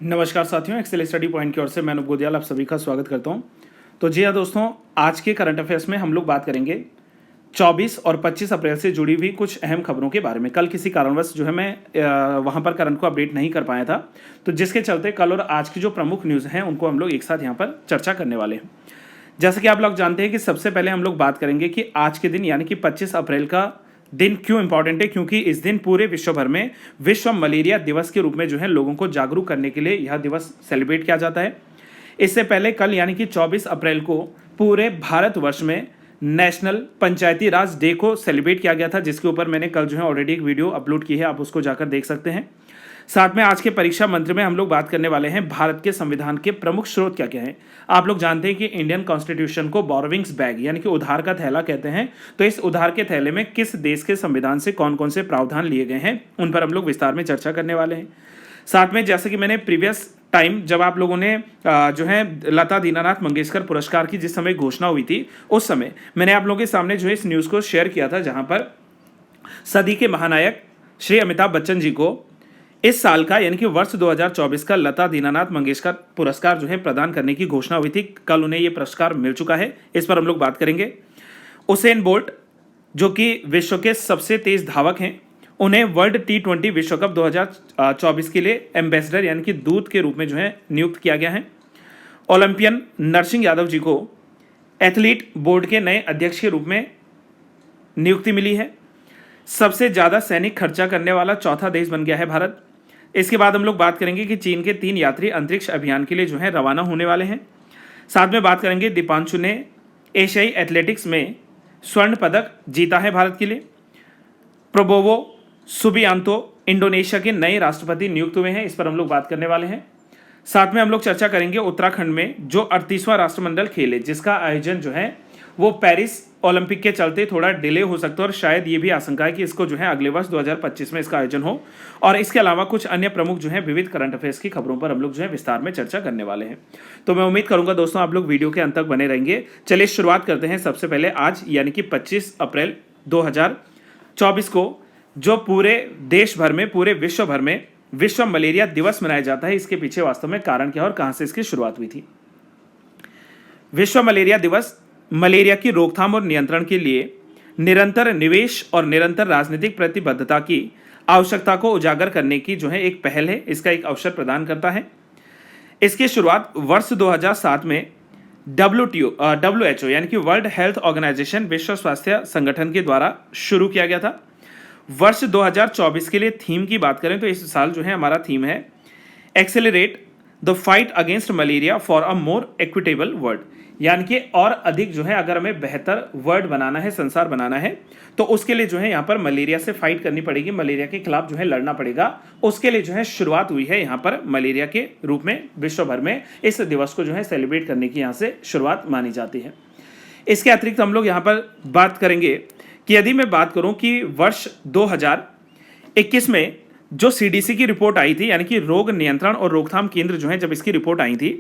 नमस्कार साथियों, Excel study point की ओर से मैं अनूप गोदियाल आप सभी का स्वागत करता हूं। तो जी हाँ दोस्तों, आज के करंट अफेयर्स में हम लोग बात करेंगे 24 और 25 अप्रैल से जुड़ी हुई कुछ अहम खबरों के बारे में। कल किसी कारणवश जो है मैं वहां पर करंट को अपडेट नहीं कर पाया था, तो जिसके चलते कल और आज की जो प्रमुख न्यूज़ हैं उनको हम लोग एक साथ यहाँ पर चर्चा करने वाले हैं। जैसे कि आप लोग जानते हैं कि सबसे पहले हम लोग बात करेंगे कि आज के दिन यानी कि 25 अप्रैल का दिन क्यों इंपॉर्टेंट है, क्योंकि इस दिन पूरे विश्व भर में विश्व मलेरिया दिवस के रूप में जो है लोगों को जागरूक करने के लिए यह दिवस सेलिब्रेट किया जाता है। इससे पहले कल यानी कि 24 अप्रैल को पूरे भारतवर्ष में नेशनल पंचायती राज डे को सेलिब्रेट किया गया था, जिसके ऊपर मैंने कल जो है ऑलरेडी एक वीडियो अपलोड की है, आप उसको जाकर देख सकते हैं। साथ में आज के परीक्षा मंत्र में हम लोग बात करने वाले हैं भारत के संविधान के प्रमुख स्रोत क्या क्या हैं। आप लोग जानते हैं कि इंडियन कॉन्स्टिट्यूशन को बोरोविंग्स बैग यानी कि उधार का थैला कहते हैं। तो इस उधार के थैले में किस देश के संविधान से कौन कौन से प्रावधान लिए गए हैं उन पर हम लोग विस्तार में चर्चा करने वाले हैं। साथ में जैसे कि मैंने प्रीवियस टाइम जब आप लोगों ने जो है लता दीनानाथ मंगेशकर पुरस्कार की जिस समय घोषणा हुई थी, उस समय मैंने आप लोगों के सामने जो है इस न्यूज़ को शेयर किया था, जहां पर सदी के महानायक श्री अमिताभ बच्चन जी को इस साल का यानी कि वर्ष 2024 का लता दीनानाथ मंगेशकर पुरस्कार जो है प्रदान करने की घोषणा हुई थी। कल उन्हें यह पुरस्कार मिल चुका है, इस पर हम लोग बात करेंगे। उसेन बोल्ट जो कि विश्व के सबसे तेज धावक हैं, उन्हें वर्ल्ड T20 विश्व कप 2024 के लिए एम्बेसडर यानी कि दूत के रूप में जो है नियुक्त किया गया है। ओलंपियन नरसिंह यादव जी को एथलीट बोर्ड के नए अध्यक्ष के रूप में नियुक्ति मिली है। सबसे ज़्यादा सैनिक खर्चा करने वाला चौथा देश बन गया है भारत। इसके बाद हम लोग बात करेंगे कि चीन के 3 यात्री अंतरिक्ष अभियान के लिए जो है रवाना होने वाले हैं। साथ में बात करेंगे दीपांशु ने एशियाई एथलेटिक्स में स्वर्ण पदक जीता है भारत के लिए। प्रोबोवो सुबियांतो इंडोनेशिया के नए राष्ट्रपति नियुक्त हुए हैं, इस पर हम लोग बात करने वाले हैं। साथ में हम लोग चर्चा करेंगे उत्तराखंड में जो 38वां राष्ट्रमंडल खेल है, जिसका आयोजन जो है वो पेरिस ओलंपिक के चलते थोड़ा डिले हो सकता है और शायद ये भी आशंका है कि इसको जो है अगले वर्ष 2025 में इसका आयोजन हो। और इसके अलावा कुछ अन्य प्रमुख जो है विविध करंट अफेयर्स की खबरों पर हम लोग जो है विस्तार में चर्चा करने वाले हैं। तो मैं उम्मीद करूंगा दोस्तों आप लोग वीडियो के अंत तक बने रहेंगे। चलिए शुरुआत करते हैं। सबसे पहले आज यानी कि 25 अप्रैल 2024 को जो पूरे देश भर में, पूरे विश्व भर में विश्व मलेरिया दिवस मनाया जाता है, इसके पीछे वास्तव में कारण क्या और कहां से इसकी शुरुआत हुई थी। विश्व मलेरिया दिवस मलेरिया की रोकथाम और नियंत्रण के लिए निरंतर निवेश और निरंतर राजनीतिक प्रतिबद्धता की आवश्यकता को उजागर करने की जो है एक पहल है, इसका एक अवसर प्रदान करता है। इसकी शुरुआत वर्ष 2007 में WHO यानी कि वर्ल्ड हेल्थ ऑर्गेनाइजेशन, विश्व स्वास्थ्य संगठन के द्वारा शुरू किया गया था। वर्ष 2024 के लिए थीम की बात करें तो इस साल जो है हमारा थीम है accelerate the fight against malaria for a more equitable world, यानी कि और अधिक जो है अगर हमें बेहतर वर्ल्ड बनाना है, संसार बनाना है, तो उसके लिए जो है यहाँ पर मलेरिया से फाइट करनी पड़ेगी, मलेरिया के खिलाफ जो है लड़ना पड़ेगा। उसके लिए जो है शुरुआत हुई है यहाँ पर मलेरिया के रूप में विश्व भर में इस दिवस को जो है सेलिब्रेट करने की यहाँ से शुरुआत मानी जाती है। इसके अतिरिक्त हम लोग यहाँ पर बात करेंगे कि यदि मैं बात करूँ कि वर्ष 2021 में जो CDC की रिपोर्ट आई थी, यानी कि रोग नियंत्रण और रोकथाम केंद्र जो है, जब इसकी रिपोर्ट आई थी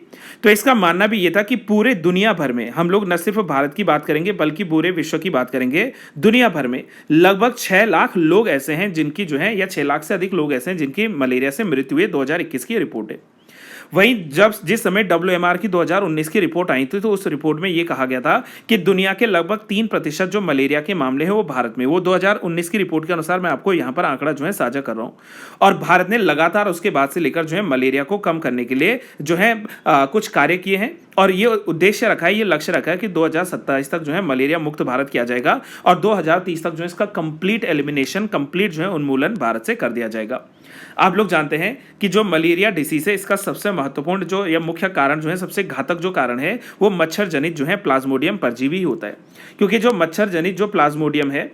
तो इसका मानना भी ये था कि पूरे दुनिया भर में, हम लोग न सिर्फ भारत की बात करेंगे बल्कि पूरे विश्व की बात करेंगे, दुनिया भर में लगभग 6 लाख लोग ऐसे हैं जिनकी जो है, या 6 लाख से अधिक लोग ऐसे हैं जिनकी मलेरिया से मृत्यु हुई। 2021 की रिपोर्ट है। वहीं जिस समय WMR की 2019 की रिपोर्ट आई थी तो उस रिपोर्ट में यह कहा गया था कि दुनिया के लगभग 3% जो मलेरिया के मामले हैं वो भारत में, वो 2019 की रिपोर्ट के अनुसार मैं आपको यहां पर आंकड़ा जो है साझा कर रहा हूं। और भारत ने लगातार उसके बाद से लेकर जो है मलेरिया को कम करने के लिए जो है कुछ कार्य किए हैं और ये उद्देश्य रखा है, ये लक्ष्य रखा है कि 2027 तक जो है मलेरिया मुक्त भारत किया जाएगा और 2030 तक जो है इसका कंप्लीट एलिमिनेशन, कंप्लीट जो है उन्मूलन भारत से कर दिया जाएगा। आप लोग जानते हैं कि जो मलेरिया डिसीज है, इसका सबसे महत्वपूर्ण जो या मुख्य कारण जो है, सबसे घातक जो कारण है वो मच्छर जनित जो है प्लाज्मोडियम परजीवी होता है। क्योंकि जो मच्छर जनित जो प्लाज्मोडियम है,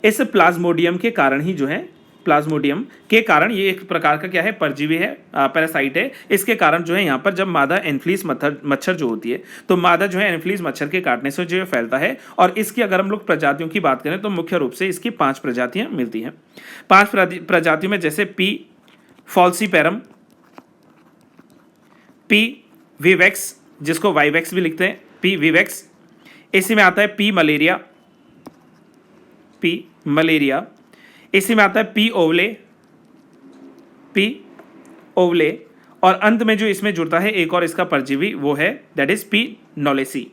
इस प्लाज्मोडियम के कारण ही जो है, प्लाज्मोडियम के कारण, ये एक प्रकार का क्या है, परजीवी है, पैरासाइट है। इसके कारण जो है यहाँ पर जब मादा एनफ्लीज मच्छर जो होती है, तो मादा जो है एनफ्लीज मच्छर के काटने से जो फैलता है। और इसकी अगर हम लोग प्रजातियों की बात करें तो मुख्य रूप से इसकी 5 प्रजातियां मिलती हैं। 5 प्रजातियों में जैसे P. falciparum, P. vivax जिसको वाइवेक्स भी लिखते हैं, P. vivax। इसी में आता है P. malaria, P. इसी में आता है P. ovale, और अंत में जो इसमें जुड़ता है एक और इसका परजीवी, वो है दैट इज पी नॉलेसी,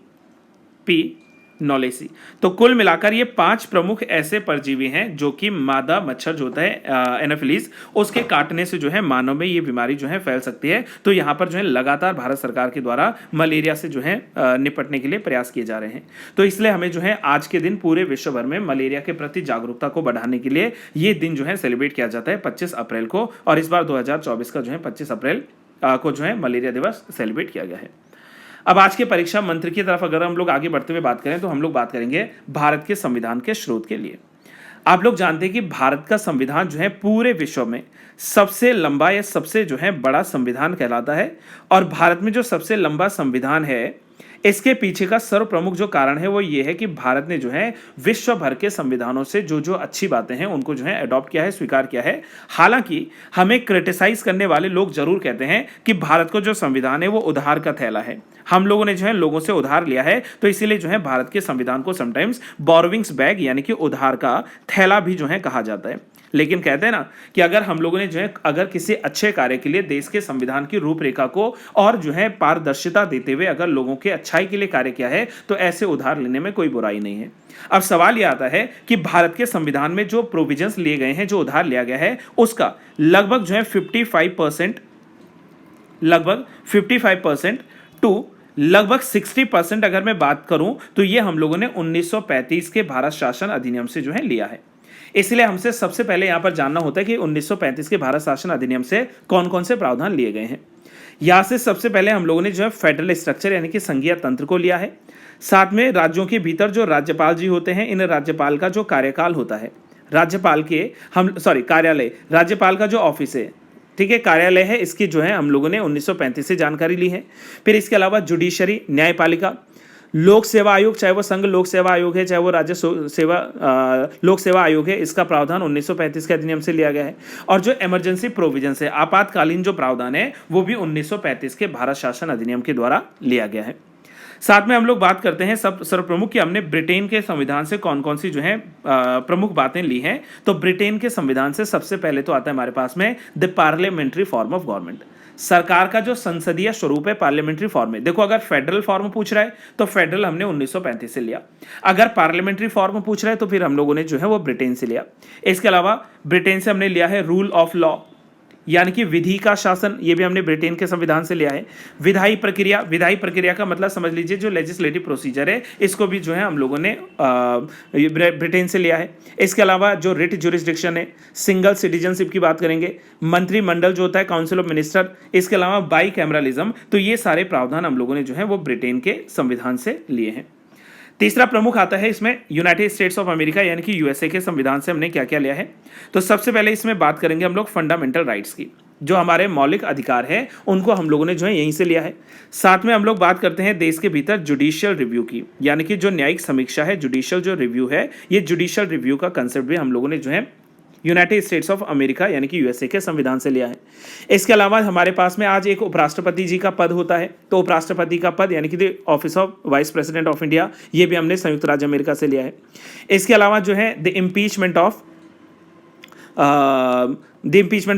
पी नॉलेसी। तो कुल मिलाकर ये 5 प्रमुख ऐसे परजीवी हैं जो कि मादा मच्छर जो होता है एनाफिलीज, उसके काटने से जो है मानव में ये बीमारी जो है फैल सकती है। तो यहाँ पर जो है लगातार भारत सरकार के द्वारा मलेरिया से जो है निपटने के लिए प्रयास किए जा रहे हैं। तो इसलिए हमें जो है आज के दिन पूरे विश्व भर में मलेरिया के प्रति जागरूकता को बढ़ाने के लिए ये दिन जो है सेलिब्रेट किया जाता है 25 अप्रैल को, और इस बार 2024 का जो है 25 अप्रैल को जो है मलेरिया दिवस सेलिब्रेट किया गया है। अब आज के परीक्षा मंत्र की तरफ अगर हम लोग आगे बढ़ते हुए बात करें तो हम लोग बात करेंगे भारत के संविधान के स्रोत के लिए। आप लोग जानते हैं कि भारत का संविधान जो है पूरे विश्व में सबसे लंबा या सबसे जो है बड़ा संविधान कहलाता है। और भारत में जो सबसे लंबा संविधान है, इसके पीछे का सर्व प्रमुख जो कारण है वो ये है कि भारत ने जो है विश्व भर के संविधानों से जो जो अच्छी बातें हैं उनको जो है अडॉप्ट किया है, स्वीकार किया है। हालांकि हमें क्रिटिसाइज करने वाले लोग जरूर कहते हैं कि भारत को जो संविधान है वो उधार का थैला है, हम लोगों ने जो है लोगों से उधार लिया है, तो इसीलिए जो है भारत के संविधान को समटाइम्स बोरोविंग्स बैग यानी कि उधार का थैला भी जो है कहा जाता है। लेकिन कहते हैं ना कि अगर हम लोगों ने जो है अगर किसी अच्छे कार्य के लिए देश के संविधान की रूपरेखा को और जो है पारदर्शिता देते हुए अगर लोगों के अच्छाई के लिए कार्य किया है तो ऐसे उधार लेने में कोई बुराई नहीं है। अब सवाल यह आता है कि भारत के संविधान में जो प्रोविजंस लिए गए हैं, जो उधार लिया गया है, उसका लगभग जो है 55% टू लगभग 60% अगर मैं बात करूं तो ये हम लोगों ने 1935 के भारत शासन अधिनियम से जो है लिया है। इसलिए हमसे सबसे पहले यहां पर जानना होता है कि 1935 के भारत शासन अधिनियम से कौन कौन से प्रावधान लिए गए हैं। यहां से सबसे पहले हम लोगों ने जो है फेडरल स्ट्रक्चर यानी कि संघीय तंत्र को लिया है। साथ में राज्यों के भीतर जो राज्यपाल जी होते हैं, इन राज्यपाल का जो कार्यकाल होता है, राज्यपाल के कार्यालय, राज्यपाल का जो ऑफिस है, ठीक है, कार्यालय है, इसकी जो है हम लोगों ने 1935 से जानकारी ली है। फिर इसके अलावा जुडिशरी, न्यायपालिका, लोक सेवा आयोग, चाहे वो संघ लोक सेवा आयोग है, चाहे वो राज्य सेवा लोक सेवा आयोग है, इसका प्रावधान 1935 के अधिनियम से लिया गया है। और जो इमरजेंसी प्रोविजन है, आपातकालीन जो प्रावधान है, वो भी 1935 के भारत शासन अधिनियम के द्वारा लिया गया है। साथ में हम लोग बात करते हैं सब सर्वप्रमुख कि हमने ब्रिटेन के संविधान से कौन कौन सी जो है प्रमुख बातें ली हैं। तो ब्रिटेन के संविधान से सबसे पहले तो आता है हमारे पास में the parliamentary form of government, सरकार का जो संसदीय स्वरूप है पार्लियामेंट्री फॉर्म में। देखो, अगर फेडरल फॉर्म पूछ रहा है तो फेडरल हमने 1935 से लिया, अगर पार्लियामेंट्री फॉर्म पूछ रहा है तो फिर हम लोगों ने जो है वो ब्रिटेन से लिया। इसके अलावा ब्रिटेन से हमने लिया है रूल ऑफ लॉ यानी कि विधि का शासन, ये भी हमने ब्रिटेन के संविधान से लिया है। विधायी प्रक्रिया का मतलब समझ लीजिए जो लेजिस्लेटिव प्रोसीजर है, इसको भी जो है हम लोगों ने ब्रिटेन से लिया है। इसके अलावा जो रिट जुरिस्डिक्शन है, सिंगल सिटीजनशिप की बात करेंगे, मंत्रिमंडल जो होता है काउंसिल ऑफ मिनिस्टर, इसके अलावा बाई कैमरलिज्म, तो ये सारे प्रावधान हम लोगों ने जो है वो ब्रिटेन के संविधान से लिए हैं। तीसरा प्रमुख आता है इसमें यूनाइटेड स्टेट्स ऑफ अमेरिका यानी कि यूएसए के संविधान से हमने क्या क्या लिया है। तो सबसे पहले इसमें बात करेंगे हम लोग फंडामेंटल राइट्स की, जो हमारे मौलिक अधिकार है उनको हम लोगों ने जो है यहीं से लिया है। साथ में हम लोग बात करते हैं देश के भीतर जुडिशियल रिव्यू की, यानी कि जो न्यायिक समीक्षा है, जुडिशियल जो रिव्यू है, ये जुडिशियल रिव्यू का कंसेप्ट भी हम लोगों ने जो है यूनाइटेड स्टेट्स ऑफ अमेरिका यानी कि यूएसए के संविधान से लिया है। इसके अलावा हमारे पास में आज एक उपराष्ट्रपति जी का पद होता है, तो उपराष्ट्रपति का पद यानी कि the office of vice president of India, ये भी हमने संयुक्त राज्य अमेरिका से लिया है। इसके अलावा जो है द इम्पीचमेंट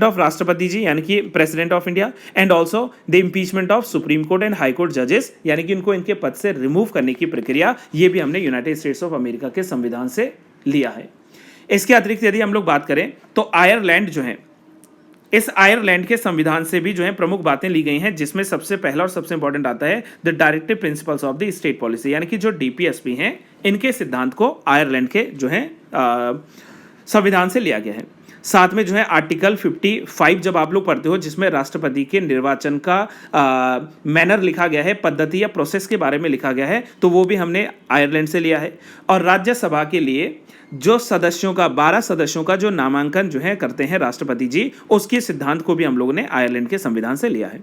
ऑफ राष्ट्रपति जी यानी कि president of India, and also the impeachment of supreme court and high court जजेस, यानी कि उनको इनके पद से रिमूव करने की प्रक्रिया, ये भी हमने यूनाइटेड स्टेट्स ऑफ अमेरिका के संविधान से लिया है। इसके अतिरिक्त यदि हम लोग बात करें तो आयरलैंड जो है, इस आयरलैंड के संविधान से भी जो है प्रमुख बातें ली गई हैं, जिसमें सबसे पहला और सबसे इंपॉर्टेंट आता है the directive principles of the state policy, यानी कि जो डीपीएसपी हैं, इनके सिद्धांत को आयरलैंड के जो है संविधान से लिया गया है। साथ में जो है आर्टिकल 55 जब आप लोग पढ़ते हो, जिसमें राष्ट्रपति के निर्वाचन का मैनर लिखा गया है, पद्धति या प्रोसेस के बारे में लिखा गया है, तो वो भी हमने आयरलैंड से लिया है। और राज्यसभा के लिए जो सदस्यों का 12 सदस्यों का जो नामांकन जो है करते हैं राष्ट्रपति जी, उसके सिद्धांत को भी हम लोगों ने आयरलैंड के संविधान से लिया है।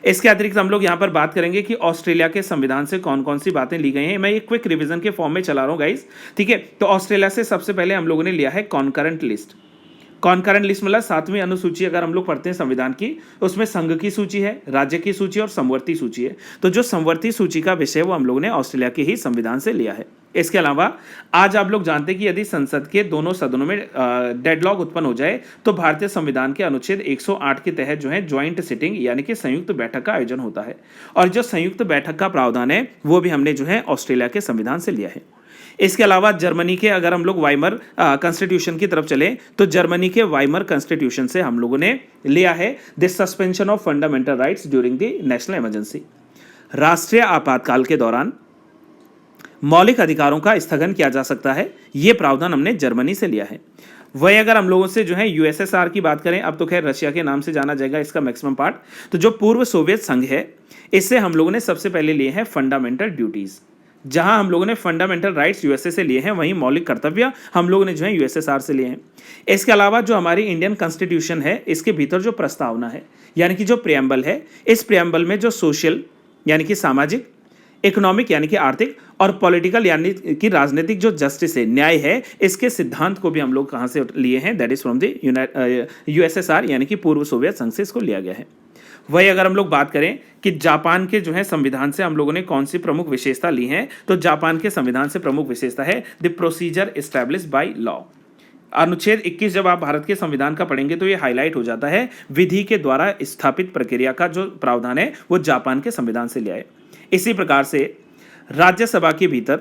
इसके अतिरिक्त हम लोग यहाँ पर बात करेंगे कि ऑस्ट्रेलिया के संविधान से कौन कौन सी बातें ली गई हैं। मैं ये क्विक रिवीजन के फॉर्म में चला रहा हूँ गाइस, ठीक है। तो ऑस्ट्रेलिया से सबसे पहले हम लोगों ने लिया है कॉन्करेंट लिस्ट। कॉन्करेंट लिस्ट मतलब 7वीं अनुसूची अगर हम लोग पढ़ते हैं संविधान की, उसमें संघ की सूची है, राज्य की सूची और समवर्ती सूची है। तो जो समवर्ती सूची का विषय वो हम लोगों ने ऑस्ट्रेलिया के ही संविधान से लिया है। इसके अलावा आज आप लोग जानते हैं कि यदि संसद के दोनों सदनों में डेडलॉक उत्पन्न हो जाए तो भारतीय संविधान के अनुच्छेद 108 के तहत जो है ज्वाइंट सिटिंग यानी कि संयुक्त बैठक का आयोजन होता है। और जो संयुक्त बैठक का प्रावधान है वो भी हमने जो है ऑस्ट्रेलिया के संविधान से लिया है। इसके अलावा जर्मनी के अगर हम लोग वाइमर कॉन्स्टिट्यूशन की तरफ चले तो जर्मनी के वाइमर कॉन्स्टिट्यूशन से हम लोगों ने लिया है the suspension of fundamental rights during the national emergency. राष्ट्रीय आपातकाल के दौरान मौलिक अधिकारों का स्थगन किया जा सकता है, यह प्रावधान हमने जर्मनी से लिया है। वही अगर हम लोगों से जो है यूएसएसआर की बात करें, अब तो खैर रशिया के नाम से जाना जाएगा इसका मैक्सिमम पार्ट, तो जो पूर्व सोवियत संघ है इससे हम लोगों ने सबसे पहले लिए हैं फंडामेंटल ड्यूटीज। जहां हम लोगों ने फंडामेंटल राइट्स यूएसए से लिए हैं वहीं मौलिक कर्तव्य हम लोगों ने जो है यूएसएसआर से लिए हैं। इसके अलावा जो हमारी इंडियन कॉन्स्टिट्यूशन है इसके भीतर जो प्रस्तावना है यानी कि जो प्रियम्बल है, इस प्रियम्बल में जो सोशल यानी कि सामाजिक, इकोनॉमिक यानी कि आर्थिक और पॉलिटिकल यानी कि राजनीतिक जो जस्टिस है, न्याय है, इसके सिद्धांत को भी हम लोग कहां से लिए हैं, that is from the USSR यानी कि पूर्व सोवियत संघ से इसको लिया गया है। वही अगर हम लोग बात करें कि जापान के जो है संविधान से हम लोगों ने कौन सी प्रमुख विशेषता ली है, तो जापान के संविधान से प्रमुख विशेषता है the procedure established by law. अनुच्छेद 21 जब आप भारत के संविधान का पढ़ेंगे तो ये हाईलाइट हो जाता है, विधि के द्वारा स्थापित प्रक्रिया का जो प्रावधान है वो जापान के संविधान से लिया है। इसी प्रकार से राज्यसभा के भीतर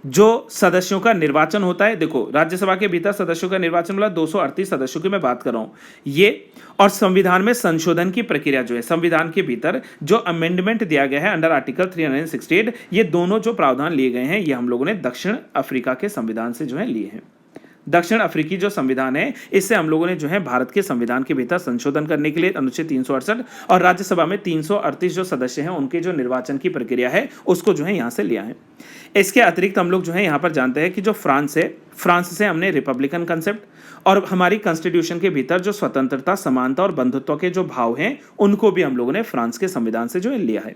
जो सदस्यों का निर्वाचन होता है, देखो राज्यसभा के भीतर सदस्यों का निर्वाचन वाला 238 सदस्यों की मैं बात कर रहा हूं ये, और संविधान में संशोधन की प्रक्रिया जो है, संविधान के भीतर जो अमेंडमेंट दिया गया है अंडर आर्टिकल 368, ये दोनों जो प्रावधान लिए गए हैं ये हम लोगों ने दक्षिण अफ्रीका के संविधान से जो है लिए हैं। दक्षिण अफ्रीकी जो संविधान है इससे हम लोगों ने जो है भारत के संविधान के भीतर संशोधन करने के लिए अनुच्छेद 368 और राज्यसभा में 338 जो सदस्य हैं उनके जो निर्वाचन की प्रक्रिया है उसको जो है यहाँ से लिया है। इसके अतिरिक्त हम लोग जो है यहाँ पर जानते हैं कि जो फ्रांस है, फ्रांस से हमने रिपब्लिकन कंसेप्ट और हमारी कॉन्स्टिट्यूशन के भीतर जो स्वतंत्रता, समानता और बंधुत्व के जो भाव हैं उनको भी हम लोगों ने फ्रांस के संविधान से जो है लिया है।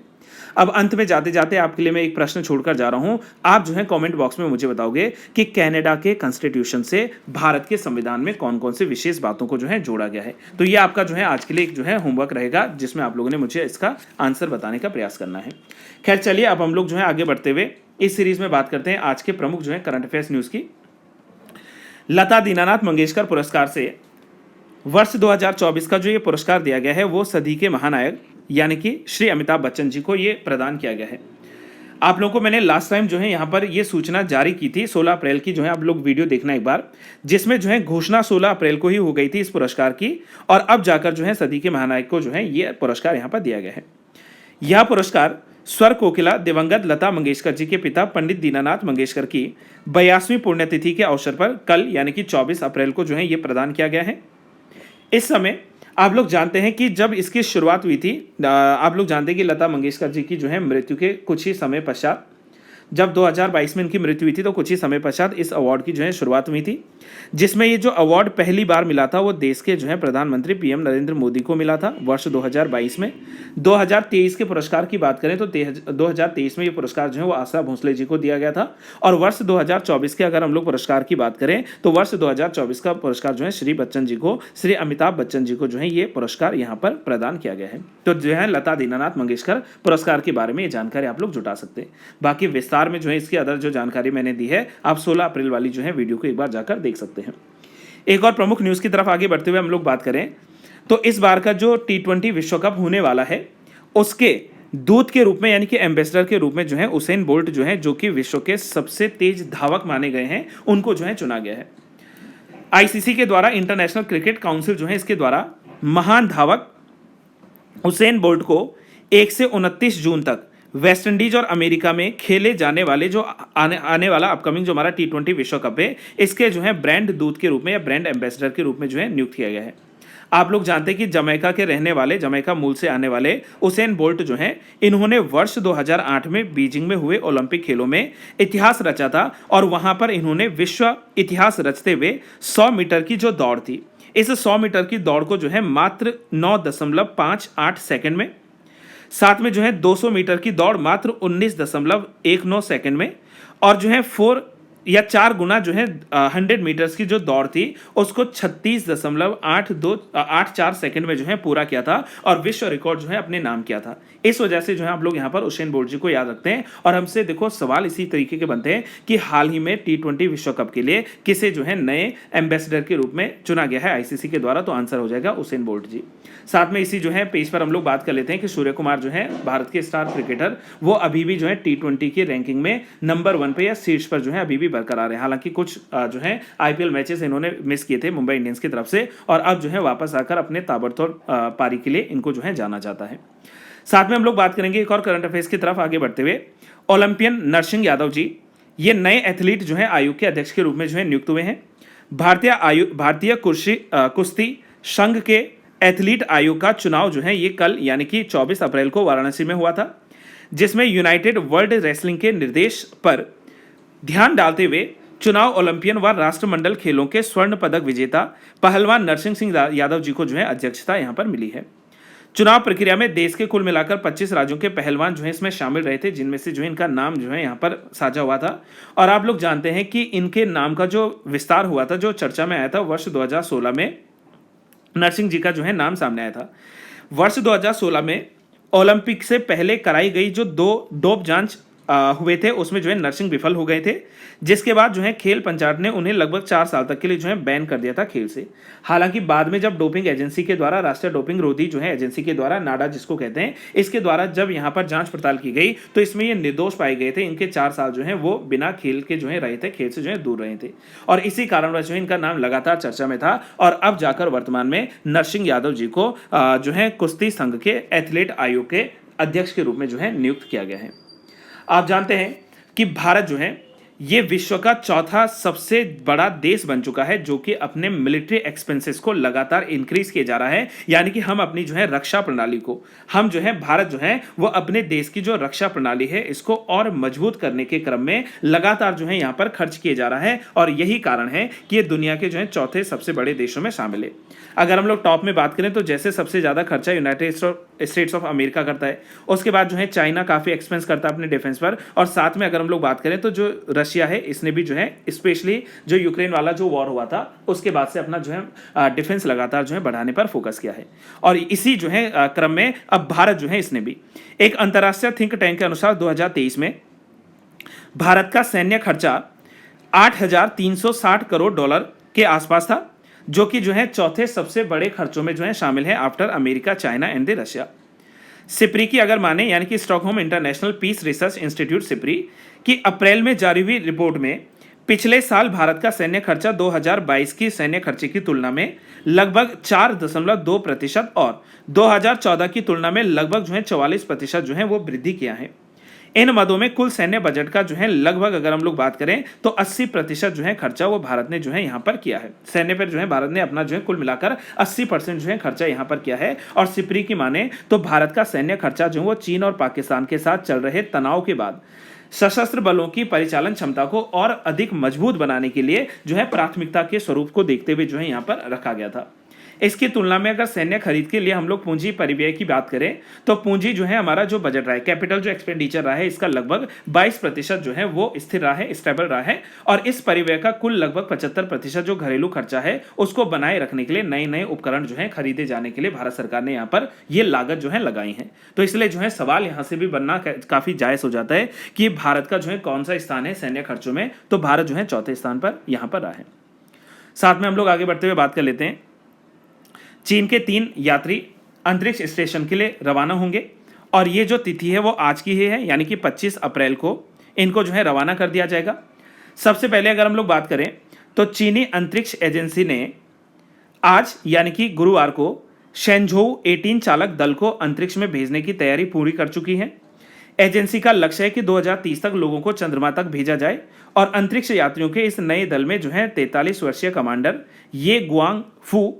अब अंत में जाते जाते आपके लिए मैं एक प्रश्न छोड़कर जा रहा हूं, आप जो है कमेंट बॉक्स में मुझे बताओगे कि कनाडा के कॉन्स्टिट्यूशन से भारत के संविधान में कौन कौन से विशेष बातों को जो है जोड़ा गया है। तो ये आपका जो है आज के लिए एक जो है होमवर्क रहेगा जिसमें आप लोगों ने मुझे इसका आंसर बताने का प्रयास करना है। खैर चलिए अब हम लोग जो है आगे बढ़ते हुए इस सीरीज में बात करते हैं आज के प्रमुख जो है करंट अफेयर्स न्यूज की। लता दीनानाथ मंगेशकर पुरस्कार से वर्ष 2024 का जो ये पुरस्कार दिया गया है वो सदी के महानायक यानी कि श्री अमिताभ बच्चन जी को ये प्रदान किया गया है। आप लोगों को मैंने लास्ट टाइम जो है यहाँ पर ये सूचना जारी की थी 16 अप्रैल की, जो है आप लोग वीडियो देखना एक बार, जिसमें जो है घोषणा 16 अप्रैल को ही हो गई थी इस पुरस्कार की, और अब जाकर जो है सदी के महानायक को जो है ये पुरस्कार यहाँ पर दिया गया है। यह पुरस्कार स्वर कोकिला दिवंगत लता मंगेशकर जी के पिता पंडित दीनानाथ मंगेशकर की 82वीं पुण्यतिथि के अवसर पर कल यानी कि 24 अप्रैल को जो है ये प्रदान किया गया है। इस समय आप लोग जानते हैं कि जब इसकी शुरुआत हुई थी, आप लोग जानते हैं कि लता मंगेशकर जी की जो है मृत्यु के कुछ ही समय पश्चात, जब 2022 में इनकी मृत्यु हुई थी तो कुछ ही समय पश्चात इस अवार्ड की जो है शुरुआत हुई थी, जिसमें ये जो अवार्ड पहली बार मिला था वो देश के जो है प्रधानमंत्री पीएम नरेंद्र मोदी को मिला था वर्ष 2022 में। 2023 के पुरस्कार की बात करें तो 2023 में ये पुरस्कार जो है वो आशा भोसले जी को दिया गया था, और वर्ष 2024 के अगर हम लोग पुरस्कार की बात करें तो वर्ष 2024 का पुरस्कार जो है श्री बच्चन जी को, श्री अमिताभ बच्चन जी को जो है ये पुरस्कार यहाँ पर प्रदान किया गया है। तो जो है लता दीनानाथ मंगेशकर पुरस्कार के बारे में ये जानकारी आप लोग जुटा सकते हैं। बाकी विस्तार में जो है इसकी अदर जो जानकारी मैंने दी है आप 16 अप्रैल वाली जो है वीडियो को एक बार जाकर देख सकते हैं। एक और प्रमुख न्यूज की तरफ आगे बढ़ते हुए हम लोग बात करें तो इस बार का जो T20 विश्व कप होने वाला है उसके दूत के रूप में यानी कि एम्बेसडर के रूप में जो है उसेन बोल्ट जो है, जो कि विश्व के सबसे तेज धावक माने गए हैं, उनको जो है चुना गया है। आईसीसी के द्वारा, इंटरनेशनल क्रिकेट काउंसिल जो है इसके द्वारा महान धावक उसेन बोल्ट को 1 से 29 जून तक वेस्ट इंडीज और अमेरिका में खेले जाने वाले जो आने वाला अपकमिंग जो हमारा T20 विश्व कप है इसके जो है ब्रांड दूत के रूप में या ब्रांड एम्बेसडर के रूप में जो है नियुक्त किया गया है। आप लोग जानते हैं कि जमैका के रहने वाले, जमैका मूल से आने वाले उसेन बोल्ट जो हैं, इन्होंने वर्ष 2008 में बीजिंग में हुए ओलंपिक खेलों में इतिहास रचा था, और वहां पर इन्होंने विश्व इतिहास रचते हुए 100 मीटर की जो दौड़ थी, इस 100 मीटर की दौड़ को जो है मात्र 9.58 सेकंड में, साथ में जो है 200 मीटर की दौड़ मात्र 19.19 सेकंड में, और जो है या 4 गुना जो है 100 मीटर्स की जो दौड़ थी उसको 36.824 सेकंड में जो है पूरा किया था और विश्व रिकॉर्ड जो है अपने नाम किया था। इस वजह से जो है आप लोग यहाँ पर उसेन बोल्ट जी को याद रखते हैं। और हमसे देखो सवाल इसी तरीके के बनते हैं कि हाल ही में T20 विश्व कप के लिए किसे जो है नए एम्बेसडर के रूप में चुना गया है आईसीसी के द्वारा, तो आंसर हो जाएगा उसेन बोल्ट जी। साथ में इसी जो है पेज पर हम लोग बात कर लेते हैं कि सूर्य कुमार जो है भारत के स्टार क्रिकेटर, वो अभी भी जो है T20 की रैंकिंग में नंबर 1 पे या शीर्ष पर जो है अभी भी बरकरार है। हालांकि कुछ जो है आईपीएल मैचेस इन्होंने मिस किए थे मुंबई इंडियंस की तरफ से, और अब जो है वापस आकर अपने ताबड़तोड़ पारी के लिए इनको जो है जाना जाता है। साथ में हम लोग बात करेंगे एक और करंट अफेयर्स की तरफ आगे बढ़ते हुए, ओलंपियन नरसिंह यादव जी ये नए एथलीट जो है आयोग के अध्यक्ष के रूप में जो है नियुक्त हुए हैं। भारतीय कुश्ती संघ के एथलीट आयोग का चुनाव जो है ये कल यानी कि 24 अप्रैल को वाराणसी में हुआ था, जिसमें यूनाइटेड वर्ल्ड रेसलिंग के निर्देश पर ध्यान डालते हुए चुनाव ओलंपियन व राष्ट्रमंडल खेलों के स्वर्ण पदक विजेता पहलवान नरसिंह सिंह यादव जी को जो है अध्यक्षता यहां पर मिली है। चुनाव प्रक्रिया में देश के कुल मिलाकर 25 राज्यों के पहलवान जो है इसमें शामिल रहे थे, जिनमें से जो है इनका नाम जो है यहाँ पर साझा हुआ था। और आप लोग जानते हैं कि इनके नाम का जो विस्तार हुआ था, जो चर्चा में आया था वर्ष 2016 में नरसिंह जी का जो है नाम सामने आया था। वर्ष 2016 में ओलंपिक से पहले कराई गई जो 2 डोप जांच हुए थे उसमें जो है नरसिंह विफल हो गए थे, जिसके बाद जो है खेल पंचायत ने उन्हें लगभग 4 साल तक के लिए जो है बैन कर दिया था खेल से। हालांकि बाद में जब डोपिंग एजेंसी के द्वारा, राष्ट्रीय डोपिंग रोधी जो है एजेंसी के द्वारा, नाडा जिसको कहते हैं, इसके द्वारा जब यहाँ पर जांच पड़ताल की गई तो इसमें ये निर्दोष पाए गए थे। इनके 4 साल जो है वो बिना खेल के जो है रहे थे, खेल से जो है दूर रहे थे, और इसी कारणवश जो है इनका नाम लगातार चर्चा में था। और अब जाकर वर्तमान में नरसिंह यादव जी को जो है कुश्ती संघ के एथलीट आयोग के अध्यक्ष के रूप में जो है नियुक्त किया गया है। आप जानते हैं कि भारत जो है ये विश्व का चौथा सबसे बड़ा देश बन चुका है, जो कि अपने मिलिट्री एक्सपेंसेस को लगातार इंक्रीज किए जा रहा है। यानी कि हम अपनी जो है रक्षा प्रणाली को, हम जो है भारत जो है वो अपने देश की जो रक्षा प्रणाली है इसको और मजबूत करने के क्रम में लगातार जो है यहाँ पर खर्च किए जा रहा है, और यही कारण है कि ये दुनिया के जो है चौथे सबसे बड़े देशों में शामिल है। अगर हम लोग टॉप में बात करें तो जैसे सबसे ज्यादा खर्चा यूनाइटेड स्टेट्स ऑफ अमेरिका करता है, उसके बाद जो है चाइना काफी एक्सपेंस करता है अपने डिफेंस पर, और साथ में अगर हम लोग बात करें तो जो रशिया है इसने भी जो है स्पेशली जो यूक्रेन वाला जो वॉर हुआ था उसके बाद से अपना जो है डिफेंस लगातार जो है बढ़ाने पर फोकस किया है। और इसी जो है क्रम में अब भारत जो है इसने भी, एक अंतरराष्ट्रीय थिंक टैंक के अनुसार 2023 में भारत का सैन्य खर्चा 8,360 करोड़ डॉलर के आसपास था, जो कि जो है चौथे सबसे बड़े खर्चों में जो है शामिल है after America, China and the Russia. SIPRI की अगर माने यानी कि Stockholm International Peace Research Institute SIPRI की अप्रैल में जारी हुई रिपोर्ट में पिछले साल भारत का सैन्य खर्चा 2022 की सैन्य खर्चे की तुलना में लगभग 4.2% और 2014 की तुलना में लगभग जो है 44% जो है वो वृद्धि किया है। इन मदों में कुल सैन्य बजट का जो है लगभग अगर हम लोग बात करें तो 80% जो है खर्चा वो भारत ने जो है यहाँ पर किया है। सैन्य पर जो है भारत ने अपना जो है कुल मिलाकर 80% जो है खर्चा यहाँ पर किया है। और सिप्री की माने तो भारत का सैन्य खर्चा जो है वो चीन और पाकिस्तान के साथ चल रहे तनाव के बाद सशस्त्र बलों की परिचालन क्षमता को और अधिक मजबूत बनाने के लिए जो है प्राथमिकता के स्वरूप को देखते हुए जो है यहाँ पर रखा गया था। इसकी तुलना में अगर सैन्य खरीद के लिए हम लोग पूंजी परिव्यय की बात करें तो पूंजी जो है हमारा जो बजट रहा है, कैपिटल जो एक्सपेंडिचर रहा है, इसका लगभग 22% जो है वो स्थिर रहा है, स्टेबल रहा है। और इस परिव्यय का कुल लगभग 75% जो घरेलू खर्चा है उसको बनाए रखने के लिए नए नए उपकरण जो है खरीदे जाने के लिए भारत सरकार ने यहाँ पर ये लागत जो है लगाई है। तो इसलिए जो है सवाल यहाँ से भी बनना काफी जायज हो जाता है कि भारत का जो है कौन सा स्थान है सैन्य खर्चों में, तो भारत जो है चौथे स्थान पर यहाँ पर रहा है। साथ में हम लोग आगे बढ़ते हुए बात कर लेते हैं, चीन के 3 यात्री अंतरिक्ष स्टेशन के लिए रवाना होंगे, और ये जो तिथि है वो आज की ही है, यानी कि 25 अप्रैल को इनको जो है रवाना कर दिया जाएगा। सबसे पहले अगर हम लोग बात करें तो चीनी अंतरिक्ष एजेंसी ने आज यानी कि गुरुवार को शेंझोउ 18 चालक दल को अंतरिक्ष में भेजने की तैयारी पूरी कर चुकी है। एजेंसी का लक्ष्य है कि 2030 तक लोगों को चंद्रमा तक भेजा जाए, और अंतरिक्ष यात्रियों के इस नए दल में जो है 43 वर्षीय कमांडर ये गुआंग फू,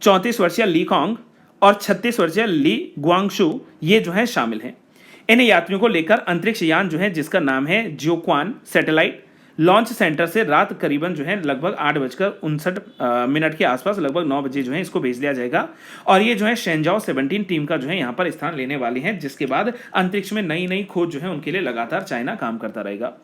34 वर्षीय ली कॉन्ग और 36 वर्षीय ली गुआंगशु ये जो है शामिल हैं। इन यात्रियों को लेकर अंतरिक्ष यान जो है जिसका नाम है जियोक्वान सैटेलाइट लॉन्च सेंटर से रात करीबन जो है लगभग 8:59 के आसपास लगभग 9 बजे जो है इसको भेज दिया जाएगा। और ये जो है शेंजाओ 17 टीम का जो है यहाँ पर स्थान लेने वाली है, जिसके बाद अंतरिक्ष में नई नई खोज जो है उनके लिए लगातार चाइना काम करता रहेगा।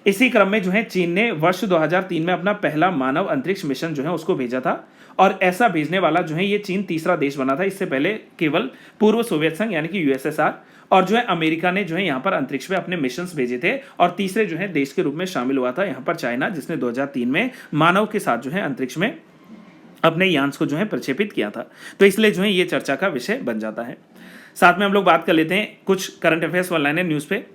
इसी क्रम में जो है चीन ने वर्ष 2003 में अपना पहला मानव अंतरिक्ष मिशन जो है उसको भेजा था, और ऐसा भेजने वाला जो है ये चीन तीसरा देश बना था। इससे पहले केवल पूर्व सोवियत संघ यानी कि यूएसएसआर और जो है अमेरिका ने जो है यहाँ पर अंतरिक्ष में अपने मिशंस भेजे थे, और तीसरे जो है देश के रूप में शामिल हुआ था यहाँ पर चाइना, जिसने 2003 में मानव के साथ जो है अंतरिक्ष में अपने यान्स को जो है प्रक्षेपित किया था। तो इसलिए जो है ये चर्चा का विषय बन जाता है। साथ में हम लोग बात कर लेते हैं कुछ करंट अफेयर्स ऑनलाइन है न्यूज़ पे।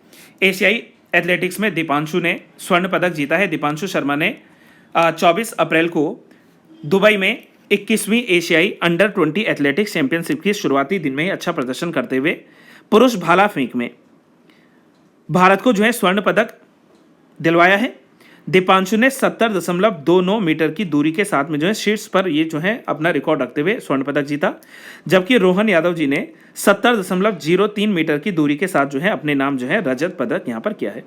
एशियाई एथलेटिक्स में दीपांशु ने स्वर्ण पदक जीता है। दीपांशु शर्मा ने 24 अप्रैल को दुबई में 21वीं एशियाई अंडर 20 एथलेटिक्स चैंपियनशिप की शुरुआती दिन में ही अच्छा प्रदर्शन करते हुए पुरुष भाला फेंक में भारत को जो है स्वर्ण पदक दिलवाया है। दीपांशु ने 70.29 मीटर की दूरी के साथ में जो है शीर्ष पर ये जो है अपना रिकॉर्ड रखते हुए स्वर्ण पदक जीता, जबकि रोहन यादव जी ने 70.03 मीटर की दूरी के साथ जो है अपने नाम जो है रजत पदक यहाँ पर किया है।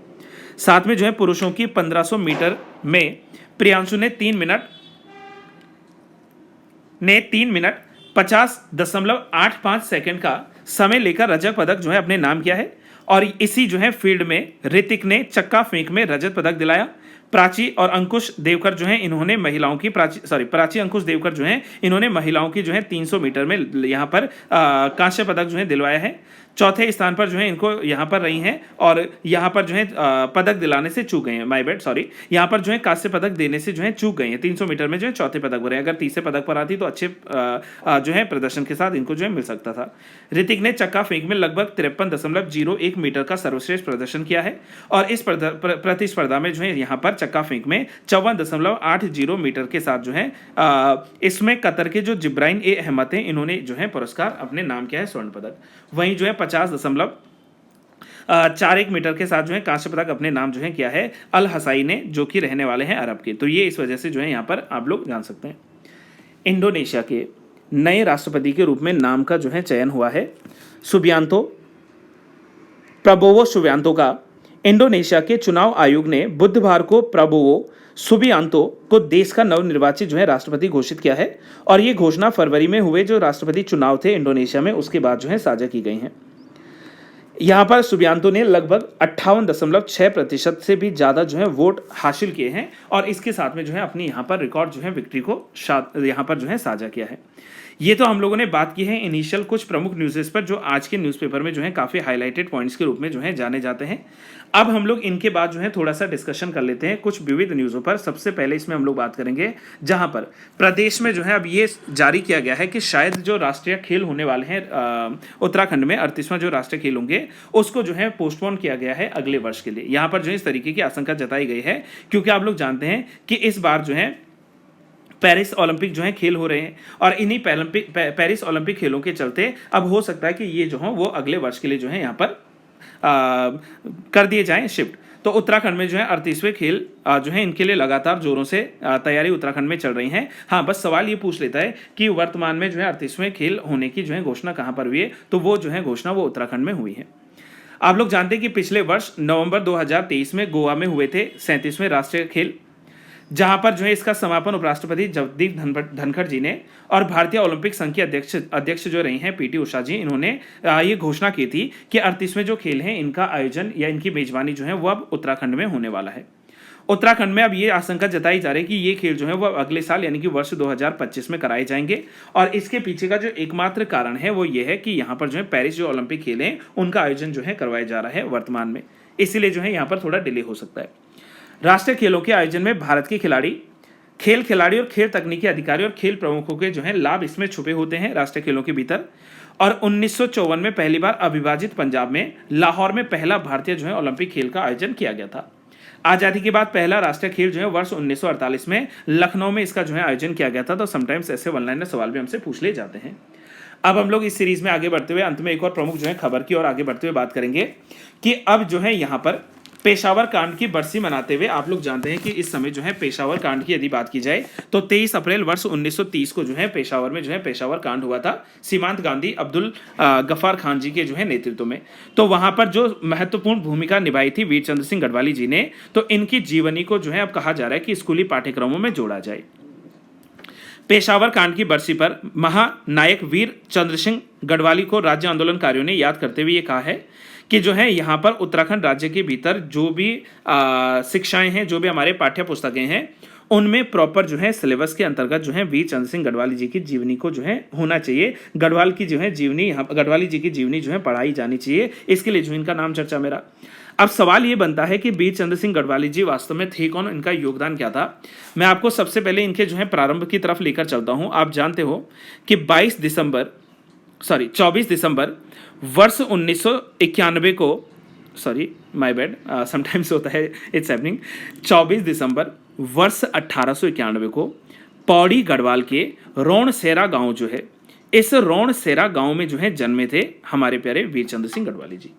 साथ में जो है पुरुषों की 1500 मीटर में प्रियांशु ने 3 मिनट 50.85 सेकंड का समय लेकर रजत पदक जो है अपने नाम किया है। और इसी जो है फील्ड में ऋतिक ने चक्का फेंक में रजत पदक दिलाया। प्राची और अंकुश देवकर जो है इन्होंने महिलाओं की प्राची अंकुश देवकर जो है इन्होंने महिलाओं की जो है 300 मीटर में यहाँ पर कांस्य पदक जो है दिलवाया है। चौथे स्थान पर जो है इनको यहाँ पर रही हैं, और यहाँ पर जो है पदक दिलाने से चूक गए हैं, माय बैड सॉरी, यहाँ पर जो है कांस्य पदक देने से जो है चूक गए हैं। 300 मीटर में जो है चौथे पदक बने, अगर तीसरे पदक पर आती तो अच्छे जो है प्रदर्शन के साथ इनको जो है मिल सकता था। ऋतिक ने चक्का फेंक में लगभग 53.01 मीटर का सर्वश्रेष्ठ प्रदर्शन किया है, और इस प्रतिस्पर्धा में जो है यहाँ पर चक्का फेंक में 54.80 मीटर के साथ जो है इसमें कतर के जो जिब्राइन ए अहमद हैं इन्होंने जो है पुरस्कार अपने नाम किया है स्वर्ण पदक। वहीं जो है 50.41 मीटर के साथ जो है कांस्य पदक अपने नाम जो है किया है अल हसाई ने, जो कि रहने वाले हैं अरब के। तो ये इस वजह से जो है यहाँ पर आप लोग जान सकते हैं। इंडोनेशिया के नए राष्ट्रपति के रूप में नाम का जो है चयन हुआ है प्रबोवो सुबियांतो का। इंडोनेशिया के चुनाव आयोग ने बुधवार को प्रबोवो सुबियांतो को देश का नवनिर्वाचित जो है राष्ट्रपति घोषित किया है, और ये घोषणा फरवरी में हुए जो राष्ट्रपति चुनाव थे इंडोनेशिया में उसके बाद जो है साझा की गई हैं। यहाँ पर सुबियांतो ने लगभग 58.6% से भी ज़्यादा जो है वोट हासिल किए हैं, और इसके साथ में जो है अपनी यहाँ पर रिकॉर्ड जो है विक्ट्री को यहाँ पर जो है साझा किया है। ये तो हम लोगों ने बात की है इनिशियल कुछ प्रमुख न्यूज़ेस पर, जो आज के न्यूज़पेपर में जो है काफ़ी हाईलाइटेड पॉइंट्स के रूप में जो है जाने जाते हैं। अब हम लोग इनके बाद जो है थोड़ा सा डिस्कशन कर लेते हैं कुछ विविध न्यूज़ों पर। सबसे पहले इसमें हम लोग बात करेंगे जहां पर प्रदेश में जो है अब ये जारी किया गया है कि शायद जो राष्ट्रीय खेल होने वाले हैं उत्तराखंड में 38वां जो राष्ट्रीय खेल होंगे उसको जो है पोस्टपोन किया गया है अगले वर्ष के लिए। यहाँ पर जो है इस तरीके की आशंका जताई गई है, क्योंकि आप लोग जानते हैं कि इस बार जो है पेरिस ओलंपिक जो है खेल हो रहे हैं, और इन्हीं पेरिस ओलंपिक खेलों के चलते अब हो सकता है कि ये जो है वो अगले वर्ष के लिए जो है यहाँ पर कर दिए जाएं शिफ्ट। तो उत्तराखंड में जो है 38वें खेल जो है इनके लिए लगातार जोरों से तैयारी उत्तराखंड में चल रही है। हाँ, बस सवाल ये पूछ लेता है कि वर्तमान में जो है 38वें खेल होने की जो है घोषणा कहाँ पर हुई है, तो वो जो है घोषणा वो उत्तराखंड में हुई है। आप लोग जानते हैं कि पिछले वर्ष नवंबर 2023 में गोवा में हुए थे 37वें राष्ट्रीय खेल, जहां पर जो है इसका समापन उपराष्ट्रपति जगदीप धनखड़ जी ने और भारतीय ओलंपिक संघ की अध्यक्ष जो रही हैं पीटी उषा जी, इन्होंने ये घोषणा की थी कि 38वें जो खेल हैं इनका आयोजन या इनकी मेजबानी जो है वो अब उत्तराखंड में होने वाला है। उत्तराखंड में अब ये आशंका जताई जा रही है कि ये खेल जो है वो अगले साल यानी कि वर्ष 2025 में कराए जाएंगे, और इसके पीछे का जो एकमात्र कारण है वो ये है कि यहाँ पर जो है पेरिस जो ओलंपिक खेल हैं उनका आयोजन जो है करवाया जा रहा है वर्तमान में, इसीलिए जो है यहाँ पर थोड़ा डिले हो सकता है। राष्ट्रीय खेलों के आयोजन में भारत के खिलाड़ी, खेल खिलाड़ी और खेल तकनीकी अधिकारी और खेल प्रमुखों के जो है लाभ इसमें छुपे होते हैं राष्ट्रीय खेलों के भीतर। और 1954 में पहली बार अविभाजित पंजाब में लाहौर में पहला भारतीय जो है ओलंपिक खेल का आयोजन किया गया था। आज़ादी के बाद पहला राष्ट्रीय खेल जो है वर्ष 1948 में लखनऊ में इसका जो है आयोजन किया गया था। तो समटाइम्स ऐसे ऑनलाइन सवाल भी हमसे पूछ ले जाते हैं। अब हम लोग इस सीरीज में आगे बढ़ते हुए अंत में एक और प्रमुख जो है खबर की और आगे बढ़ते हुए बात करेंगे कि अब जो है यहाँ पर पेशावर कांड की बरसी मनाते हुए आप लोग जानते हैं कि इस समय जो है पेशावर कांड की यदि बात की जाए तो 23 अप्रैल वर्ष 1930 को जो है पेशावर में जो है पेशावर कांड हुआ था सीमांत गांधी अब्दुल गफ्फार खान जी के जो है नेतृत्व में। तो वहां पर जो महत्वपूर्ण भूमिका निभाई थी वीर चंद्र सिंह गढ़वाली जी ने, तो इनकी जीवनी को जो है अब कहा जा रहा है कि स्कूली पाठ्यक्रमों में जोड़ा जाए। पेशावर कांड की बरसी पर महानायक वीर चंद्र सिंह गढ़वाली को राज्य आंदोलनकारियों ने याद करते हुए ये कहा है कि जो है यहाँ पर उत्तराखंड राज्य के भीतर जो भी शिक्षाएं हैं, जो भी हमारे पाठ्य पुस्तकें हैं, उनमें प्रॉपर जो है सिलेबस के अंतर्गत जो है वीर चंद्र सिंह गढ़वाली जी की जीवनी को जो है होना चाहिए। गढ़वाल की जो है जीवनी, यहाँ गढ़वाली जी की जीवनी जो है पढ़ाई जानी चाहिए। इसके लिए जो इनका नाम चर्चा मेरा। अब सवाल ये बनता है कि वीर चंद्र सिंह गढ़वाली जी वास्तव में थे कौन, इनका योगदान क्या था। मैं आपको सबसे पहले इनके जो है प्रारंभ की तरफ लेकर चलता हूं। आप जानते हो कि 24 दिसंबर वर्ष 1991 को, सॉरी माय बैड, समटाइम्स होता है, इट्स हैपनिंग, 24 दिसंबर वर्ष 1891 को पौड़ी गढ़वाल के रोणसेरा गांव जो है, इस रोणसेरा गांव में जो है जन्मे थे हमारे प्यारे वीर चंद्र सिंह गढ़वाली जी।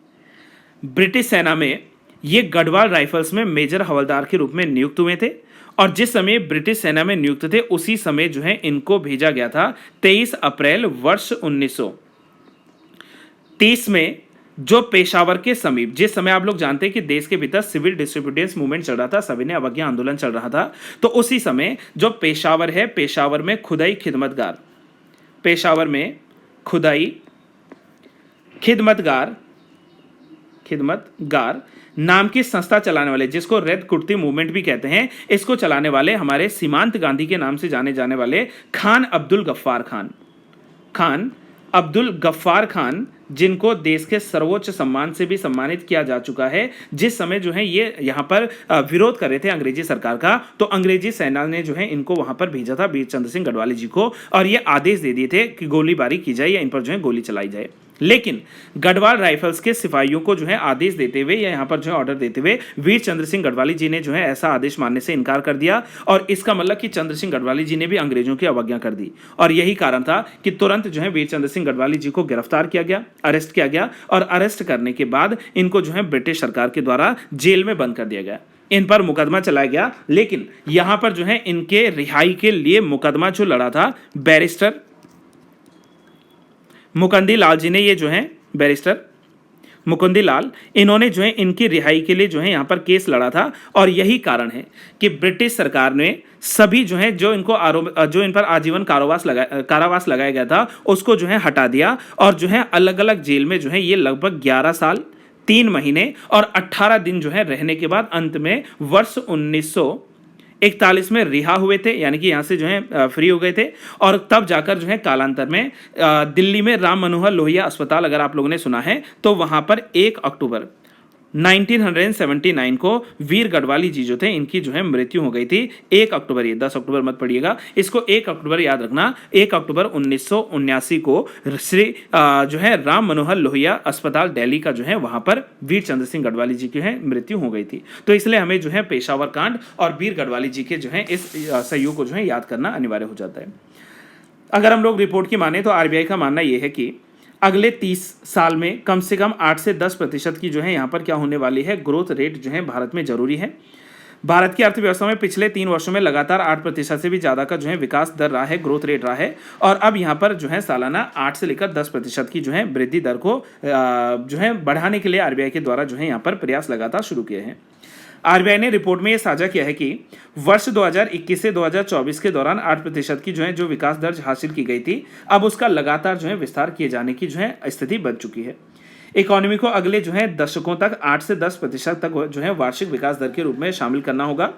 ब्रिटिश सेना में ये गढ़वाल राइफल्स में मेजर हवलदार के रूप में नियुक्त हुए थे और जिस समय ब्रिटिश सेना में नियुक्त थे उसी समय जो है इनको भेजा गया था 23 अप्रैल वर्ष 1930 में, जो पेशावर के समीप, जिस समय आप लोग जानते हैं कि देश के भीतर सिविल डिसोबीडियंस मूवमेंट चल रहा था, सविनय अवज्ञा आंदोलन चल रहा था, तो उसी समय जो पेशावर है, पेशावर में खुदाई खिदमतगार, पेशावर में खुदाई खिदमतगार नाम की संस्था चलाने वाले, जिसको रेड कुर्ती मूवमेंट भी कहते हैं, इसको चलाने वाले हमारे सीमांत गांधी के नाम से जाने जाने वाले खान अब्दुल गफ्फार खान, जिनको देश के सर्वोच्च सम्मान से भी सम्मानित किया जा चुका है, जिस समय जो है ये यहाँ पर विरोध कर रहे थे अंग्रेजी सरकार का, तो अंग्रेजी सेना ने जो है इनको वहां पर भेजा था वीर चंद्र सिंह गढ़वाली जी को, और ये आदेश दे दिए थे कि गोलीबारी की जाए या इन पर जो है गोली चलाई जाए। लेकिन गढ़वाल राइफल्स के सिपाहियों को जो है आदेश देते हुए या यहाँ पर जो है ऑर्डर देते हुए वीर चंद्र सिंह गढ़वाली जी ने जो है ऐसा आदेश मानने से इनकार कर दिया, और इसका मतलब कि चंद्र सिंह गढ़वाली जी ने भी अंग्रेजों की अवज्ञा कर दी, और यही कारण था कि तुरंत जो है वीर चंद्र सिंह गढ़वाली जी को गिरफ्तार किया गया, अरेस्ट किया गया, और अरेस्ट करने के बाद इनको जो है ब्रिटिश सरकार के द्वारा जेल में बंद कर दिया गया, इन पर मुकदमा चलाया गया। लेकिन यहां पर जो है इनके रिहाई के लिए मुकदमा जो लड़ा था बैरिस्टर मुकुंदी लाल जी ने, ये जो है बैरिस्टर मुकुंदी लाल, इन्होंने जो है इनकी रिहाई के लिए जो है यहाँ पर केस लड़ा था, और यही कारण है कि ब्रिटिश सरकार ने सभी जो है जो इन पर आजीवन कारावास लगाया गया था उसको जो है हटा दिया, और जो है अलग अलग जेल में जो है ये लगभग 11 साल 3 महीने और 18 दिन जो है रहने के बाद अंत में वर्ष 1941 में रिहा हुए थे, यानी कि यहाँ से जो है फ्री हो गए थे, और तब जाकर जो है कालांतर में दिल्ली में राम मनोहर लोहिया अस्पताल, अगर आप लोगों ने सुना है, तो वहाँ पर 1 अक्टूबर 1979 को वीर गढ़वाली जी जो थे इनकी जो है मृत्यु हो गई थी। 1 अक्टूबर, ये 10 अक्टूबर मत पढ़िएगा इसको, 1 अक्टूबर याद रखना, 1 अक्टूबर 1979 को श्री जो है राम मनोहर लोहिया अस्पताल दिल्ली का जो है वहां पर वीर चंद्र सिंह गढ़वाली जी की है मृत्यु हो गई थी। तो इसलिए हमें जो है पेशावर कांड और वीर गढ़वाली जी के जो है इस सहयोग को जो है याद करना अनिवार्य हो जाता है। अगर हम लोग रिपोर्ट की माने तो आरबीआई का मानना यह है कि अगले 30 साल में कम से कम 8 से 10% की जो है यहाँ पर क्या होने वाली है, ग्रोथ रेट जो है भारत में जरूरी है। भारत की अर्थव्यवस्था में पिछले 3 वर्षों में लगातार 8% से भी ज़्यादा का जो है विकास दर रहा है, ग्रोथ रेट रहा है, और अब यहाँ पर जो है सालाना 8 से लेकर 10% की जो है वृद्धि दर को जो है बढ़ाने के लिए आरबीआई के द्वारा जो है यहाँ पर प्रयास लगातार शुरू किए हैं। आरबीआई ने रिपोर्ट में यह साझा किया है कि वर्ष 2021 से 2024 के दौरान 8% की जो है जो विकास दर हासिल की गई थी, अब उसका लगातार जो है विस्तार किए जाने की जो है स्थिति बन चुकी है। इकोनॉमी को अगले जो है दशकों तक 8 से 10% तक जो है वार्षिक विकास दर के रूप में शामिल करना होगा।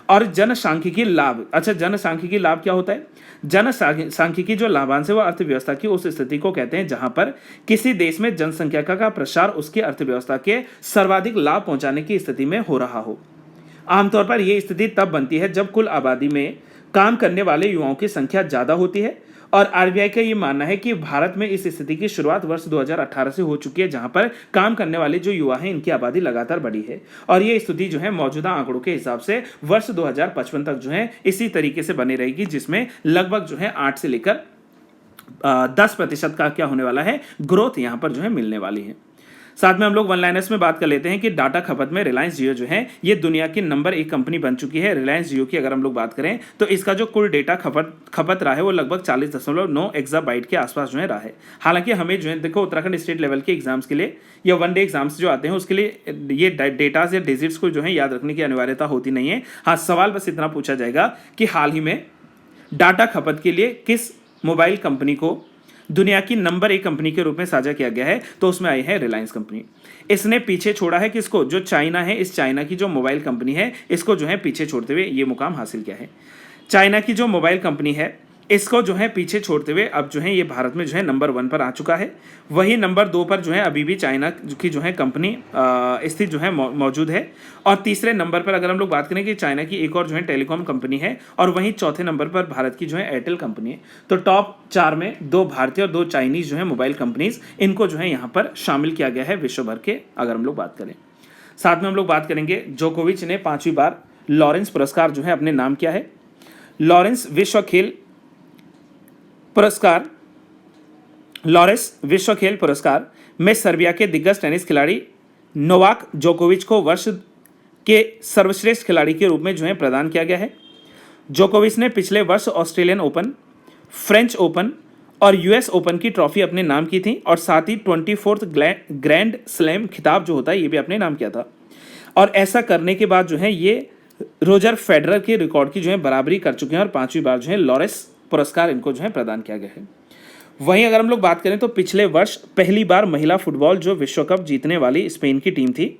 और जनसांख्यिकी लाभ, अच्छा जनसांख्यिकी लाभ क्या होता है? जनसांख्यिकी जो लाभांश है वो अर्थव्यवस्था की उस स्थिति को कहते हैं जहां पर किसी देश में जनसंख्या का प्रसार उसकी अर्थव्यवस्था के सर्वाधिक लाभ पहुंचाने की स्थिति में हो रहा हो। आमतौर पर यह स्थिति तब बनती है जब कुल आबादी में काम करने वाले युवाओं की संख्या ज्यादा होती है, और आरबीआई का ये मानना है कि भारत में इस स्थिति की शुरुआत वर्ष 2018 से हो चुकी है, जहां पर काम करने वाले जो युवा हैं इनकी आबादी लगातार बढ़ी है, और ये स्थिति जो है मौजूदा आंकड़ों के हिसाब से वर्ष 2055 तक जो है इसी तरीके से बनी रहेगी, जिसमें लगभग जो है 8 से लेकर 10% का क्या होने वाला है, ग्रोथ यहां पर जो है मिलने वाली है। साथ में हम लोग वन लाइनर्स में बात कर लेते हैं कि डाटा खपत में रिलायंस जियो जो है ये दुनिया की नंबर 1 कंपनी बन चुकी है। रिलायंस जियो की अगर हम लोग बात करें तो इसका जो कुल डेटा खपत रहा है वो लगभग 40.9 एक्साबाइट के आसपास जो है रहा है। हालांकि हमें जो है देखो उत्तराखंड स्टेट लेवल के एग्जाम्स के लिए या वन डे एग्जाम्स जो आते हैं उसके लिए ये डेटाज या डिजिट्स को जो है याद रखने की अनिवार्यता होती नहीं है। हाँ, सवाल बस इतना पूछा जाएगा कि हाल ही में डाटा खपत के लिए किस मोबाइल कंपनी को दुनिया की नंबर 1 कंपनी के रूप में साझा किया गया है, तो उसमें आई है रिलायंस कंपनी। इसने पीछे छोड़ा है किसको, जो चाइना है, इस चाइना की जो मोबाइल कंपनी है इसको जो है पीछे छोड़ते हुए ये मुकाम हासिल किया है। चाइना की जो मोबाइल कंपनी है इसको जो है पीछे छोड़ते हुए अब जो है ये भारत में जो है नंबर 1 पर आ चुका है। वही नंबर 2 पर जो है अभी भी चाइना की जो है कंपनी स्थित जो है मौजूद है। और तीसरे नंबर पर अगर हम लोग बात करें कि चाइना की एक और जो है टेलीकॉम कंपनी है, और वहीं चौथे नंबर पर भारत की जो है एयरटेल कंपनी है। तो टॉप 4 में 2 भारतीय और 2 चाइनीज जो है मोबाइल कंपनीज, इनको जो है यहाँ पर शामिल किया गया है विश्व भर के अगर हम लोग बात करें। साथ में हम लोग बात करेंगे जोकोविच ने 5वीं बार लॉरेंस पुरस्कार जो है अपने नाम किया है। लॉरेंस विश्व खेल पुरस्कार में सर्बिया के दिग्गज टेनिस खिलाड़ी नोवाक जोकोविच को वर्ष के सर्वश्रेष्ठ खिलाड़ी के रूप में जो है प्रदान किया गया है। जोकोविच ने पिछले वर्ष ऑस्ट्रेलियन ओपन, फ्रेंच ओपन और यूएस ओपन की ट्रॉफी अपने नाम की थी, और साथ ही 24th ग्रैंड स्लैम खिताब जो होता है ये भी अपने नाम किया था। और ऐसा करने के बाद जो है ये रोजर फेडरर के रिकॉर्ड की जो है बराबरी कर चुके हैं, और 5वीं बार जो है लॉरेंस पुरस्कार इनको जो है प्रदान किया गया है। वहीं अगर हम लोग बात करें तो पिछले वर्ष पहली बार महिला फुटबॉल जो विश्व कप जीतने वाली स्पेन की टीम थी,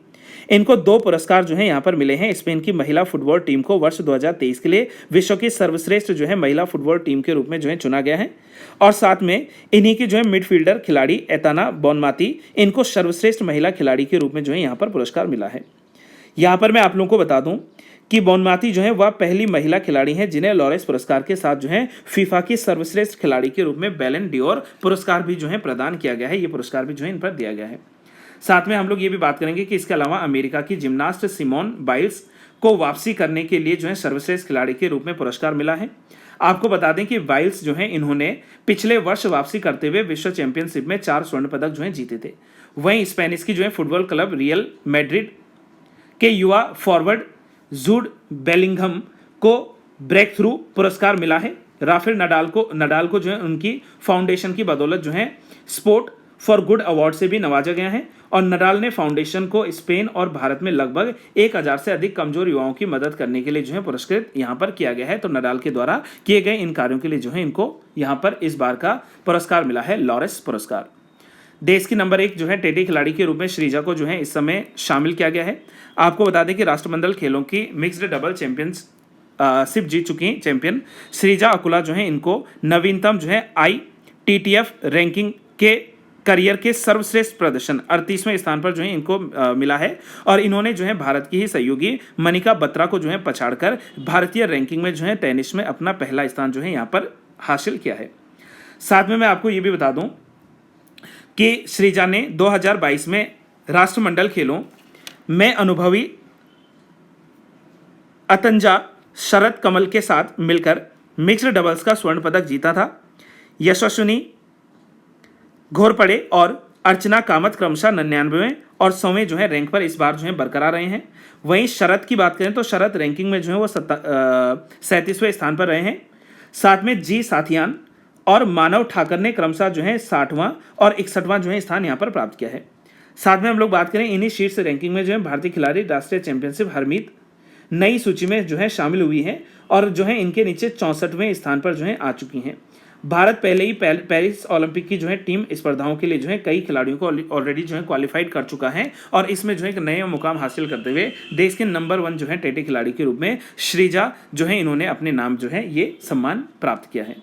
इनको 2 पुरस्कार जो है यहाँ पर मिले हैं। स्पेन की महिला फुटबॉल टीम को वर्ष 2023 के लिए विश्व की सर्वश्रेष्ठ जो है महिला फुटबॉल टीम के रूप में जो है चुना गया है, और साथ में इन्हीं की जो है मिडफील्डर खिलाड़ी एताना बोनमाती, इनको सर्वश्रेष्ठ महिला खिलाड़ी के रूप में जो है यहाँ पर पुरस्कार मिला है। यहाँ पर मैं आप लोगों को बता दूं कि बोनमाती जो है वह पहली महिला खिलाड़ी हैं जिन्हें लॉरेंस पुरस्कार के साथ जो है फीफा की सर्वश्रेष्ठ खिलाड़ी के रूप में बैलन डियोर पुरस्कार भी जो है प्रदान किया गया है। ये पुरस्कार भी जो है इन पर दिया गया है। साथ में हम लोग ये भी बात करेंगे कि इसके अलावा अमेरिका की जिम्नास्ट सिमोन बाइल्स को वापसी करने के लिए जो है सर्वश्रेष्ठ खिलाड़ी के रूप में पुरस्कार मिला है। आपको बता दें कि बाइल्स जो है इन्होंने पिछले वर्ष वापसी करते हुए विश्व चैंपियनशिप में 4 स्वर्ण पदक जो है जीते थे। वहीं स्पेनिश की जो है फुटबॉल क्लब रियल मैड्रिड के युवा फॉरवर्ड जूड बेलिंघम को ब्रेक थ्रू पुरस्कार मिला है। राफेल नडाल को जो है उनकी फाउंडेशन की बदौलत जो है स्पोर्ट फॉर गुड अवार्ड से भी नवाजा गया है, और नडाल ने फाउंडेशन को स्पेन और भारत में लगभग 1000 से अधिक कमजोर युवाओं की मदद करने के लिए जो है पुरस्कृत यहाँ पर किया गया है। तो नडाल के द्वारा किए गए इन कार्यों के लिए जो है इनको यहाँ पर इस बार का पुरस्कार मिला है, लॉरेंस पुरस्कार। देश की नंबर 1 जो है टेटी खिलाड़ी के रूप में श्रीजा को जो है इस समय शामिल किया गया है। आपको बता दें कि राष्ट्रमंडल खेलों की मिक्स्ड डबल चैंपियनशिप जीत चुकी चैंपियन श्रीजा अकुला जो है इनको नवीनतम जो है ITTF रैंकिंग के करियर के सर्वश्रेष्ठ प्रदर्शन 38वें स्थान पर जो है इनको मिला है, और इन्होंने जो है भारत की ही सहयोगी मनिका बत्रा को जो है पछाड़कर भारतीय रैंकिंग में जो है टेनिस में अपना पहला स्थान जो है यहाँ पर हासिल किया है। साथ में मैं आपको ये भी बता दूं कि श्रीजा ने 2022 में राष्ट्रमंडल खेलों में अनुभवी अतंजा शरद कमल के साथ मिलकर मिक्स्ड डबल्स का स्वर्ण पदक जीता था। यशस्विनी घोरपड़े और अर्चना कामत क्रमशः 99वें और 100वें जो है रैंक पर इस बार जो है बरकरार रहे हैं। वहीं शरद की बात करें तो शरद रैंकिंग में जो है वो 37वें स्थान पर रहे हैं। साथ में जी साथियान और मानव ठाकर ने क्रमशः जो है 60वां और 61वां जो है स्थान यहाँ पर प्राप्त किया है। साथ में हम लोग बात करें इन्हीं शीर्ष रैंकिंग में जो है भारतीय खिलाड़ी राष्ट्रीय चैंपियनशिप हरमीत नई सूची में जो है शामिल हुई हैं, और जो है इनके नीचे 64वें स्थान पर जो है आ चुकी हैं। भारत पहले ही पेरिस ओलंपिक की जो है टीम स्पर्धाओं के लिए जो है कई खिलाड़ियों को ऑलरेडी जो है क्वालिफाइड कर चुका है, और इसमें जो है एक नया मुकाम हासिल करते हुए देश के नंबर 1 जो है टेटे खिलाड़ी के रूप में श्रीजा जो है इन्होंने अपने नाम जो है ये सम्मान प्राप्त किया है।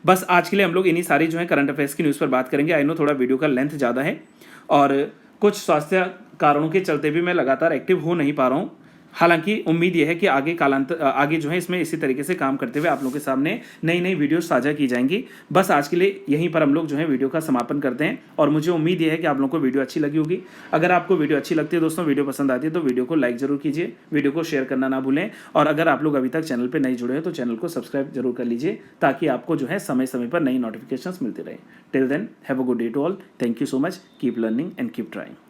बस आज के लिए हम लोग इन्हीं सारी जो है करंट अफेयर्स की न्यूज़ पर बात करेंगे। आई नो थोड़ा वीडियो का लेंथ ज़्यादा है, और कुछ स्वास्थ्य कारणों के चलते भी मैं लगातार एक्टिव हो नहीं पा रहा हूँ। हालांकि उम्मीद यह है कि आगे जो है इसमें इसी तरीके से काम करते हुए आप लोगों के सामने नई नई वीडियो साझा की जाएंगी। बस आज के लिए यहीं पर हम लोग जो है वीडियो का समापन करते हैं, और मुझे उम्मीद यह है कि आप लोगों को वीडियो अच्छी लगी होगी। अगर आपको वीडियो अच्छी लगती है दोस्तों, वीडियो पसंद आती है तो वीडियो को लाइक जरूर कीजिए, वीडियो को शेयर करना ना भूलें, और अगर आप लोग अभी तक चैनल पर नहीं जुड़े हैं तो चैनल को सब्सक्राइब जरूर कर लीजिए, ताकि आपको जो है समय समय पर नई नोटिफिकेशंस मिलती रहे। Till then have a good day to all. Thank you so much. Keep learning and keep trying.